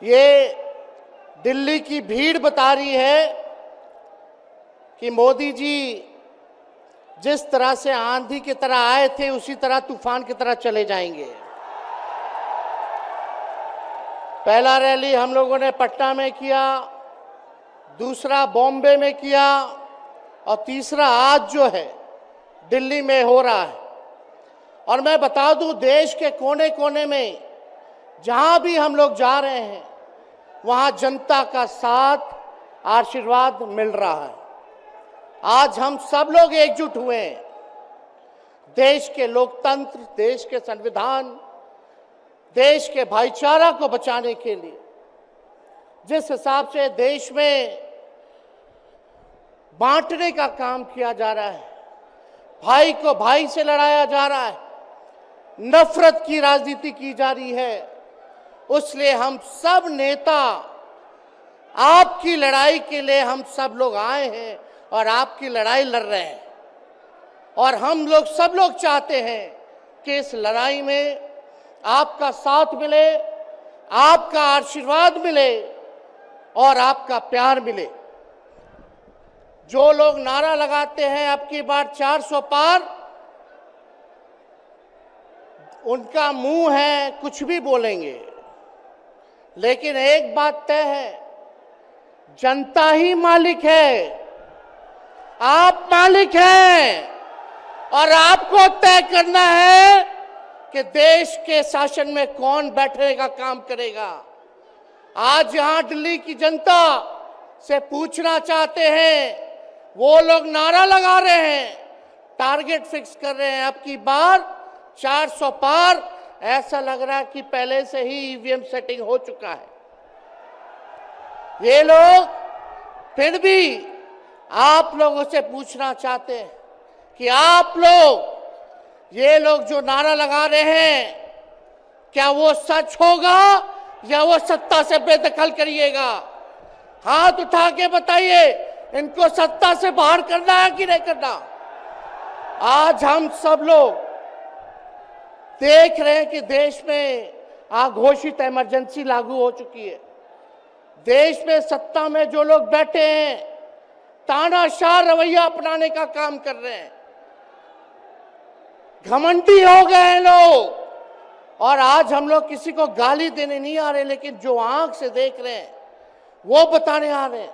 ये दिल्ली की भीड़ बता रही है कि मोदी जी जिस तरह से आंधी की तरह आए थे उसी तरह तूफान की तरह चले जाएंगे। पहला रैली हम लोगों ने पटना में किया, दूसरा बॉम्बे में किया और तीसरा आज जो है दिल्ली में हो रहा है। और मैं बता दूं, देश के कोने कोने में जहां भी हम लोग जा रहे हैं वहां जनता का साथ, आशीर्वाद मिल रहा है। आज हम सब लोग एकजुट हुए हैं देश के लोकतंत्र, देश के संविधान, देश के भाईचारा को बचाने के लिए। जिस हिसाब से देश में बांटने का काम किया जा रहा है, भाई को भाई से लड़ाया जा रहा है, नफरत की राजनीति की जा रही है, उसलिए हम सब नेता आपकी लड़ाई के लिए हम सब लोग आए हैं और आपकी लड़ाई लड़ रहे हैं। और हम लोग सब लोग चाहते हैं कि इस लड़ाई में आपका साथ मिले, आपका आशीर्वाद मिले और आपका प्यार मिले। जो लोग नारा लगाते हैं अब की बार 400 पार, उनका मुंह है कुछ भी बोलेंगे, लेकिन एक बात तय है, जनता ही मालिक है, आप मालिक हैं और आपको तय करना है कि देश के शासन में कौन बैठने का काम करेगा। आज यहां दिल्ली की जनता से पूछना चाहते हैं, वो लोग नारा लगा रहे हैं, टारगेट फिक्स कर रहे हैं अब की बार 400 पार। ऐसा लग रहा है कि पहले से ही ईवीएम सेटिंग हो चुका है। ये लोग फिर भी आप लोगों से पूछना चाहते हैं कि आप लोग, ये लोग जो नारा लगा रहे हैं, क्या वो सच होगा या वो सत्ता से बेदखल करिएगा? हाथ उठा के बताइए, इनको सत्ता से बाहर करना है कि नहीं करना? आज हम सब लोग देख रहे हैं कि देश में अघोषित इमरजेंसी लागू हो चुकी है। देश में सत्ता में जो लोग बैठे हैं तानाशाह रवैया अपनाने का काम कर रहे हैं, घमंडी हो गए हैं लोग। और आज हम लोग किसी को गाली देने नहीं आ रहे, लेकिन जो आंख से देख रहे हैं वो बताने आ रहे हैं,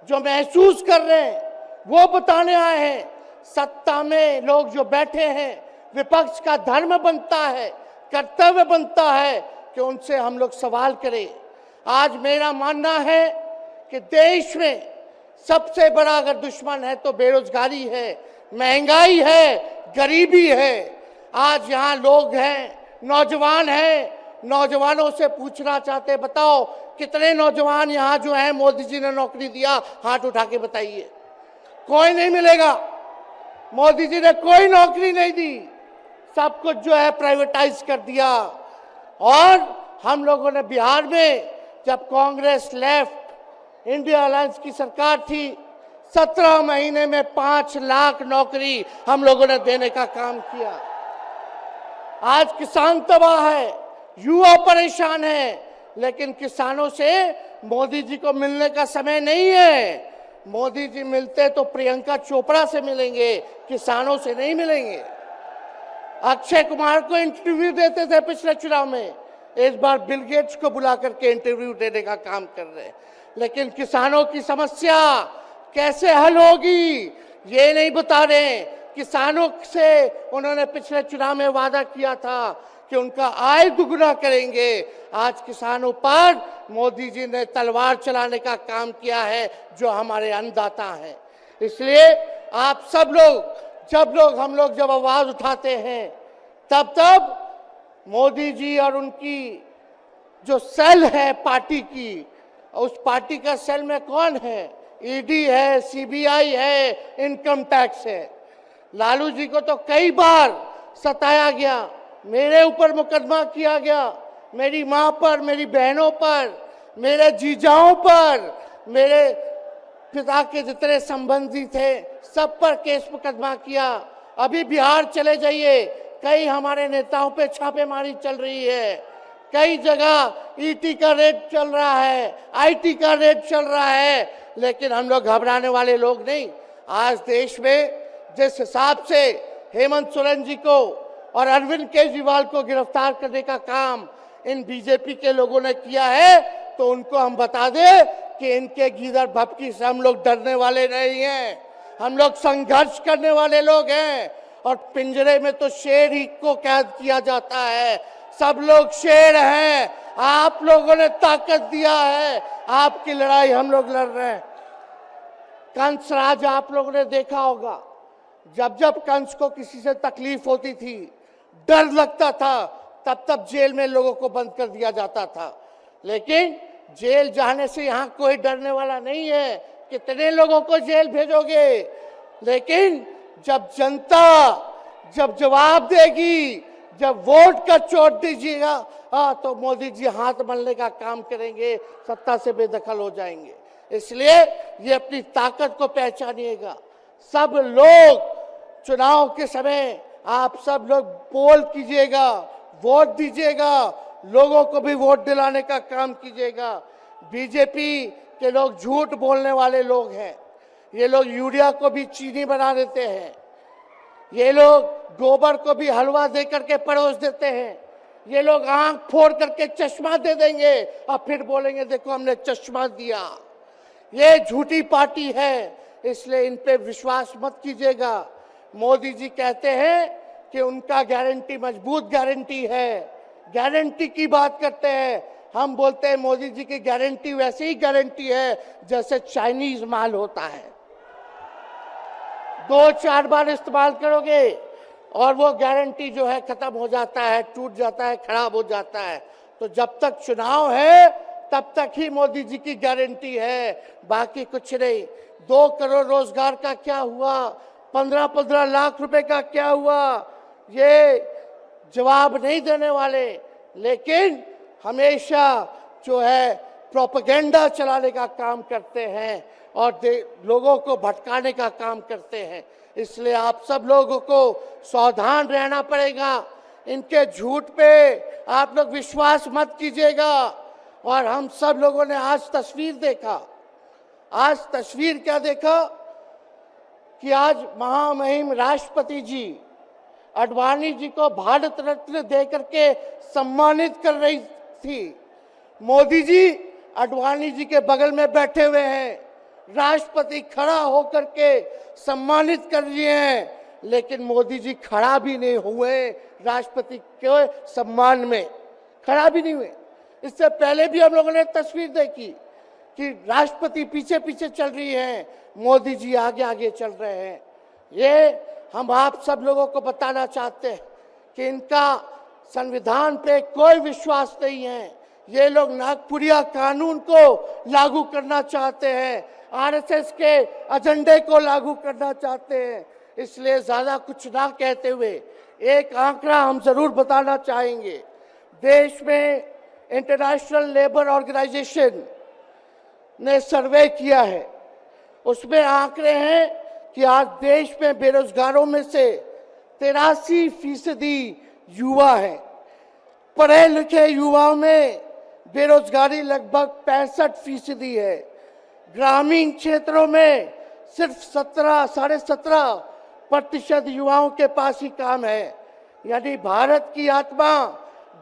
जो महसूस कर रहे हैं वो बताने आए हैं। सत्ता में लोग जो बैठे हैं, विपक्ष का धर्म बनता है, कर्तव्य बनता है कि उनसे हम लोग सवाल करें। आज मेरा मानना है कि देश में सबसे बड़ा अगर दुश्मन है तो बेरोजगारी है, महंगाई है, गरीबी है। आज यहाँ लोग हैं, नौजवान हैं, नौजवानों से पूछना चाहते, बताओ कितने नौजवान यहाँ जो हैं मोदी जी ने नौकरी दिया? हाथ उठा के बताइए। कोई नहीं मिलेगा। मोदी जी ने कोई नौकरी नहीं दी, सब कुछ जो है प्राइवेटाइज कर दिया। और हम लोगों ने बिहार में जब कांग्रेस लेफ्ट इंडिया अलायंस की सरकार थी, 17 महीने में 5 लाख नौकरी हम लोगों ने देने का काम किया। आज किसान तबाह है, युवा परेशान है, लेकिन किसानों से मोदी जी को मिलने का समय नहीं है। मोदी जी मिलते तो प्रियंका चोपड़ा से मिलेंगे, किसानों से नहीं मिलेंगे। अक्षय कुमार को इंटरव्यू देते थे पिछले चुनाव में, इस बार बिल गेट्स को बुला करके इंटरव्यू देने का काम कर रहे हैं। लेकिन किसानों की समस्या कैसे हल होगी ये नहीं बता रहे। किसानों से उन्होंने पिछले चुनाव में वादा किया था कि उनका आय दुगुना करेंगे। आज किसानों पर मोदी जी ने तलवार चलाने का काम किया है, जो हमारे अन्नदाता हैं। इसलिए आप सब लोग, हम लोग जब आवाज उठाते हैं तब मोदी जी और उनकी जो सेल है पार्टी की, उस पार्टी का सेल में कौन है? ईडी है, सीबीआई है, इनकम टैक्स है। लालू जी को तो कई बार सताया गया, मेरे ऊपर मुकदमा किया गया, मेरी मां पर, मेरी बहनों पर, मेरे जीजाओं पर, मेरे पिता के जितने संबंधी थे सब पर केस मुकदमा किया। अभी बिहार चले जाइए, कई हमारे नेताओं पे छापेमारी चल रही है। कई जगह ईटी का रेट चल रहा है, आईटी का रेट चल रहा है, लेकिन हम लोग घबराने वाले लोग नहीं। आज देश में जिस हिसाब से हेमंत सोरेन जी को और अरविंद केजरीवाल को गिरफ्तार करने का काम इन बीजेपी के लोगों ने किया है, तो उनको हम बता दें कि इनके गीदड़ भपकी से हम लोग डरने वाले नहीं हैं। हम लोग संघर्ष करने वाले लोग हैं। और पिंजरे में तो शेर ही को कैद किया जाता है। सब लोग शेर हैं। आप लोगों ने ताकत दिया है, आपकी लड़ाई हम लोग लड़ रहे हैं। कंस राज आप लोगों ने देखा होगा, जब जब कंस को किसी से तकलीफ होती थी, डर लगता था, तब तब जेल में लोगों को बंद कर दिया जाता था। लेकिन जेल जाने से यहाँ कोई डरने वाला नहीं है। कितने लोगों को जेल भेजोगे? लेकिन जब जनता जब जवाब देगी, जब वोट का चोट दीजिएगा, तो मोदी जी हाथ मलने का काम करेंगे, सत्ता से बेदखल हो जाएंगे। इसलिए ये अपनी ताकत को पहचानिएगा। सब लोग चुनाव के समय आप सब लोग पोल कीजिएगा, वोट दीजिएगा, लोगों को भी वोट दिलाने का काम कीजिएगा। बीजेपी के लोग झूठ बोलने वाले लोग हैं। ये लोग यूरिया को भी चीनी बना देते हैं। ये लोग गोबर को भी हलवा दे करके परोस देते हैं। ये लोग आंख फोड़ करके चश्मा दे देंगे और फिर बोलेंगे देखो हमने चश्मा दिया। ये झूठी पार्टी है, इसलिए इन पे विश्वास मत कीजिएगा। मोदी जी कहते हैं कि उनका गारंटी मजबूत गारंटी है, गारंटी की बात करते हैं। हम बोलते हैं मोदी जी की गारंटी वैसे ही गारंटी है जैसे चाइनीज माल होता है। 2-4 बार इस्तेमाल करोगे और वो गारंटी जो है खत्म हो जाता है, टूट जाता है, खराब हो जाता है। तो जब तक चुनाव है तब तक ही मोदी जी की गारंटी है, बाकी कुछ नहीं। 2 करोड़ रोजगार का क्या हुआ? 15-15 लाख रुपए का क्या हुआ? ये जवाब नहीं देने वाले, लेकिन हमेशा जो है प्रोपेगेंडा चलाने का काम करते हैं और लोगों को भटकाने का काम करते हैं। इसलिए आप सब लोगों को सावधान रहना पड़ेगा। इनके झूठ पे आप लोग विश्वास मत कीजिएगा। और हम सब लोगों ने आज तस्वीर देखा। आज तस्वीर क्या देखा कि आज महामहिम राष्ट्रपति जी आडवाणी जी को भारत रत्न देकर के सम्मानित कर रही थी। मोदी जी आडवाणी जी के बगल में बैठे हुए हैं, राष्ट्रपति खड़ा होकर के सम्मानित कर रहे हैं, लेकिन मोदी जी खड़ा भी नहीं हुए राष्ट्रपति के सम्मान में, खड़ा भी नहीं हुए। इससे पहले भी हम लोगों ने तस्वीर देखी कि राष्ट्रपति पीछे पीछे चल रही है, मोदी जी आगे आगे चल रहे हैं। ये हम आप सब लोगों को बताना चाहते हैं कि इनका संविधान पे कोई विश्वास नहीं है। ये लोग नागपुरिया कानून को लागू करना चाहते हैं, आरएसएस के एजेंडे को लागू करना चाहते हैं। इसलिए ज्यादा कुछ ना कहते हुए एक आंकड़ा हम जरूर बताना चाहेंगे। देश में इंटरनेशनल लेबर ऑर्गेनाइजेशन ने सर्वे किया है, उसमें आंकड़े हैं कि आज देश में बेरोजगारों में से 83% युवा हैं। पढ़े लिखे युवाओं में बेरोजगारी लगभग 65% है। ग्रामीण क्षेत्रों में सिर्फ 17.5% युवाओं के पास ही काम है। यानी भारत की आत्मा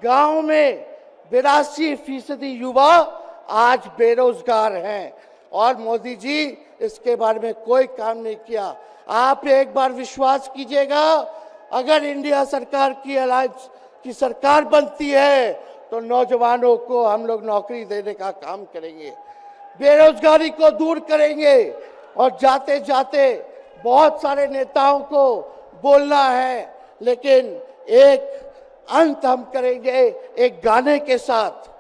गांव में 82% युवा आज बेरोजगार हैं और मोदी जी इसके बारे में कोई काम नहीं किया। आप एक बार विश्वास कीजिएगा, अगर इंडिया सरकार की अलायंस की सरकार बनती है तो नौजवानों को हम लोग नौकरी देने का काम करेंगे, बेरोजगारी को दूर करेंगे। और जाते जाते बहुत सारे नेताओं को बोलना है, लेकिन एक अंत हम करेंगे एक गाने के साथ।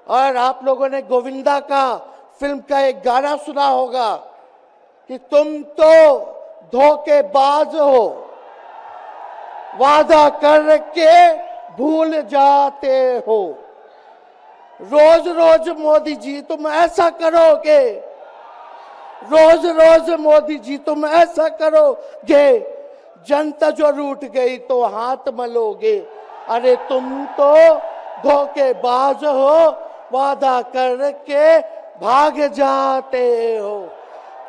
और आप लोगों ने गोविंदा का फिल्म का एक गाना सुना होगा कि तुम तो धोखेबाज हो, वादा करके भूल जाते हो। रोज रोज मोदी जी तुम ऐसा करोगे, रोज रोज मोदी जी तुम ऐसा करोगे, जनता जो रूठ गई तो हाथ मलोगे। अरे तुम तो धोखेबाज हो, वादा करके भाग जाते हो।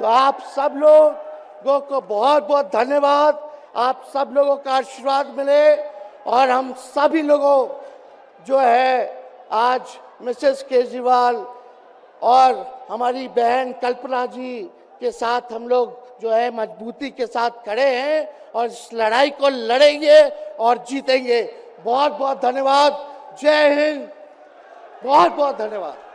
तो आप सब लोगों को बहुत बहुत धन्यवाद। आप सब लोगों का आशीर्वाद मिले और हम सभी लोगों जो है आज मिसेस केजरीवाल और हमारी बहन कल्पना जी के साथ हम लोग जो है मजबूती के साथ खड़े हैं और इस लड़ाई को लड़ेंगे और जीतेंगे। बहुत बहुत धन्यवाद। जय हिंद। बहुत बहुत धन्यवाद।